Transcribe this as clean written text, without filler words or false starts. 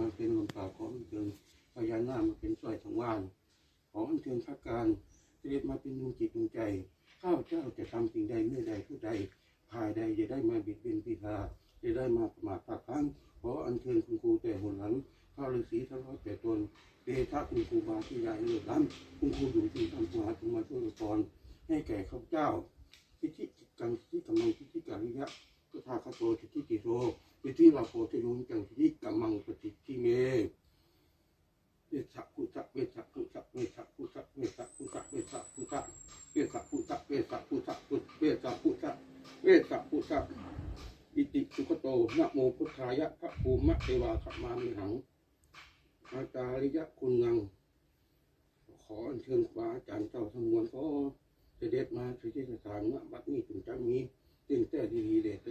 มาเป็นลมปราบขออัญเชิญพญานาคมาเป็นสร้อยสังวาลขออัญเชิญพระการเสด็จมาเป็นดวงจิตดวงใจข้าพเจ้าจะทำสิ่งใดเมื่อใดผู้ใดภายใดจะได้มาบิดเบือนปีศาจจะได้มาประมาทพลาดพลั้งขออัญเชิญคุณครูแต่หนหลังข้าฤาษีทั้งร้อยแต่ตนเดชะคุณครูบาที่ใหญ่เลิศล้ำคุณครูอยู่ที่ทำมาจงมาช่วยพรให้แก่ข้าพเจ้าทิฏฐิกังทิฏฐิกัมมังทิฏฐิกาลิยะพุทธาคโตทิฏฐิติโรทิฏฐิลาโภทยุงจังทิฏฐิกัมมังปฏิทิเมเวสะพุทธะเวสะพุทธะเวสะพุทธะเวสะพุทธะเวสะพุทธะเวสะพุทธะเวสะพุทธะเวสะพุทธะเวสะพุทธะอิติสุขโตนะโมพุทธายะพระภูมิเทวาขมามิหังอาจาริยะคุณงังขออัญเชิญครูอาจารย์เจ้าทั้งมวลขอเสด็จมาที่สถานณบัดนี้ถึงจะมีสิ่งแต่ดีๆเด็ด